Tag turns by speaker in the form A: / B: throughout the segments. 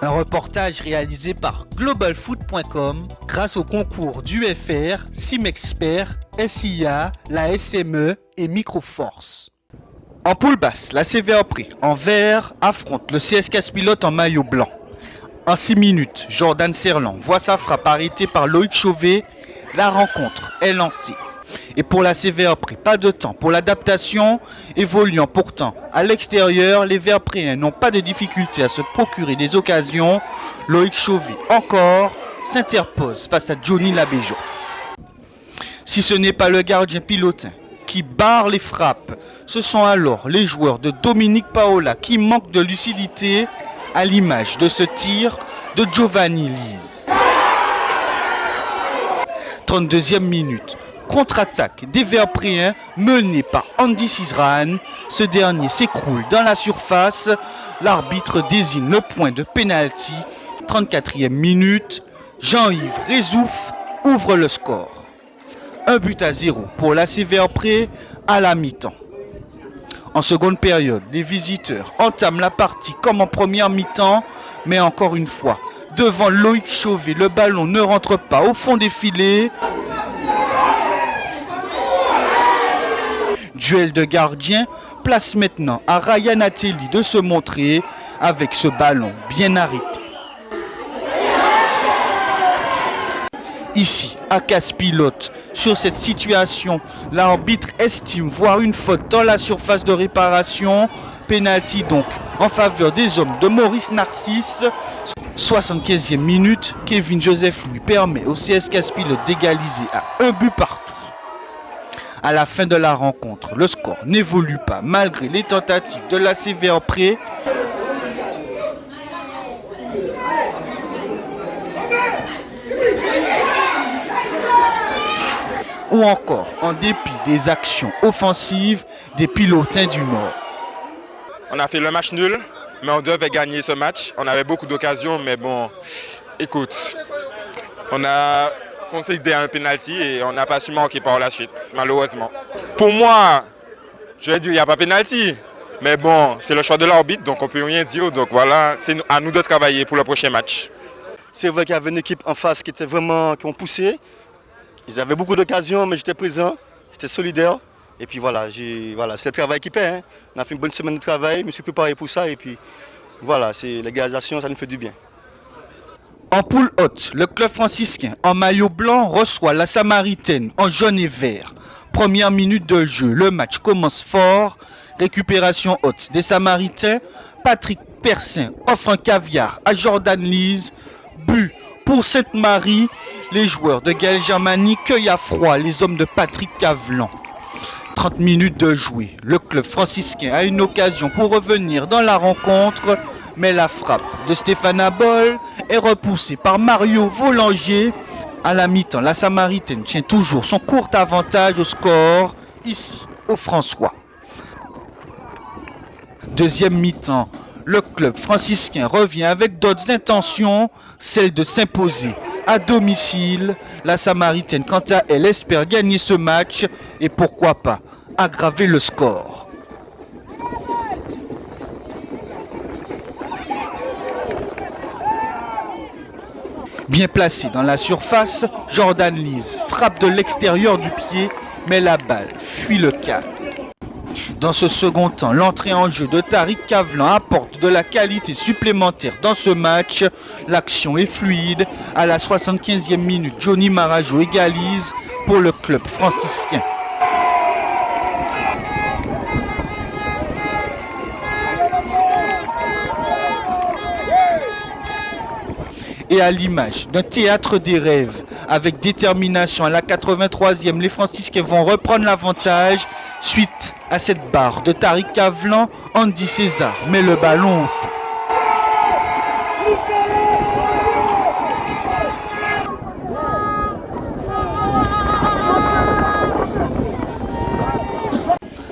A: Un reportage réalisé par globalfoot.com grâce au concours d'UFR, Simexpert, SIA, la SME et Microforce. En poule basse, la CVA Pré en vert affronte le CS Casse-Pilote en maillot blanc. En 6 minutes, Jordan Serlan voit sa frappe arrêtée par Loïc Chauvet. La rencontre est lancée. Et pour la CVA Pré, pas de temps pour l'adaptation. Évoluant pourtant à l'extérieur, les Verts-Préens n'ont pas de difficulté à se procurer des occasions. Loïc Chauvet, encore, s'interpose face à Johnny Labéjoff. Si ce n'est pas le gardien pilotin qui barre les frappes, ce sont alors les joueurs de Dominique Paola qui manquent de lucidité, à l'image de ce tir de Giovanni Lise. 32e minute. Contre-attaque des Verts-Préens menée par Andy Cizran. Ce dernier s'écroule dans la surface. L'arbitre désigne le point de pénalty. 34e minute. Jean-Yves Rézouf ouvre le score. 1-0 pour l'AC Verts-Pré à la mi-temps. En seconde période, les visiteurs entament la partie comme en première mi-temps, mais encore une fois, devant Loïc Chauvet, le ballon ne rentre pas au fond des filets. Duel de gardien, place maintenant à Ryan Atteli de se montrer avec ce ballon bien arrêté. Ici, à Casse-Pilote, sur cette situation, l'arbitre estime voir une faute dans la surface de réparation. Pénalty donc en faveur des hommes de Maurice Narcisse. 75e minute, Kevin Joseph Louis permet au CS Casse-Pilote d'égaliser à 1 but partout. À la fin de la rencontre, le score n'évolue pas malgré les tentatives de l'AC Verts-Pré. Ou encore en dépit des actions offensives des Pilotins du Nord.
B: On a fait le match nul, mais on devait gagner ce match. On avait beaucoup d'occasions, mais bon, écoute, on a concédé un penalty et on n'a pas su marquer par la suite, malheureusement. Pour moi, je vais dire qu'il n'y a pas penalty, mais bon, c'est le choix de l'arbitre, donc on ne peut rien dire. Donc voilà, c'est à nous de travailler pour le prochain match.
C: C'est vrai qu'il y avait une équipe en face qui ont poussé. Ils avaient beaucoup d'occasions, mais j'étais présent, j'étais solidaire. Et puis voilà, c'est le travail qui paie. Hein. On a fait une bonne semaine de travail, je me suis préparé pour ça. Et puis voilà, c'est l'égalisation, ça nous fait du bien.
A: En poule haute, le club franciscain en maillot blanc reçoit la Samaritaine en jaune et vert. Première minute de jeu, le match commence fort. Récupération haute des Samaritains. Patrick Persin offre un caviar à Jordan Lise. But pour Sainte-Marie. Les joueurs de Gaël Germani cueillent à froid les hommes de Patrick Cavelan. 30 minutes de jouer. Le club franciscain a une occasion pour revenir dans la rencontre, mais la frappe de Stéphane Abol est repoussée par Mario Volanger. À la mi-temps, la Samaritaine tient toujours son court avantage au score, ici, au François. Deuxième mi-temps, le club franciscain revient avec d'autres intentions, celle de s'imposer à domicile. La Samaritaine, quant à elle, espère gagner ce match et pourquoi pas aggraver le score. Bien placé dans la surface, Jordan Lise frappe de l'extérieur du pied, mais la balle fuit le cadre. Dans ce second temps, l'entrée en jeu de Tariq Cavelan apporte de la qualité supplémentaire dans ce match. L'action est fluide. À la 75e minute, Johnny Marajo égalise pour le club franciscain. Et à l'image d'un théâtre des rêves, avec détermination à la 83e, les franciscains vont reprendre l'avantage suite à cette barre de Tariq Cavelan. Andy César met le ballon au fond.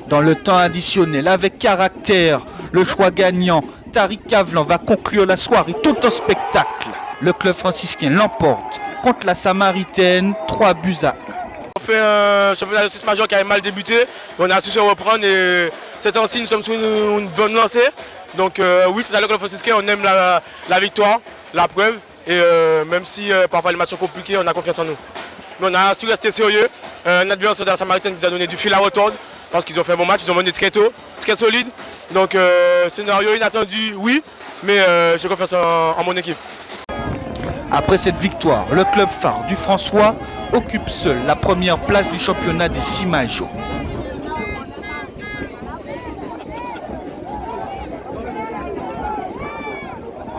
A: Dans le temps additionnel, avec caractère, le choix gagnant, Tariq Cavelan va conclure la soirée tout en spectacle. Le club franciscain l'emporte contre la Samaritaine, 3-1.
D: On fait un championnat de 6 majeur qui avait mal débuté. On a su se reprendre et cette temps-ci, nous sommes sur une bonne lancée. Donc oui, c'est ça le club franciscain, on aime la victoire, la preuve. Et même si parfois les matchs sont compliqués, on a confiance en nous. Mais on a su rester sérieux. Un adversaire de la Samaritaine qui nous a donné du fil à retordre parce qu'ils ont fait un bon match, ils ont mené très tôt, très solide. Donc scénario inattendu, oui, mais j'ai confiance en mon équipe.
A: Après cette victoire, le club phare du François occupe seul la première place du championnat des 6 majors.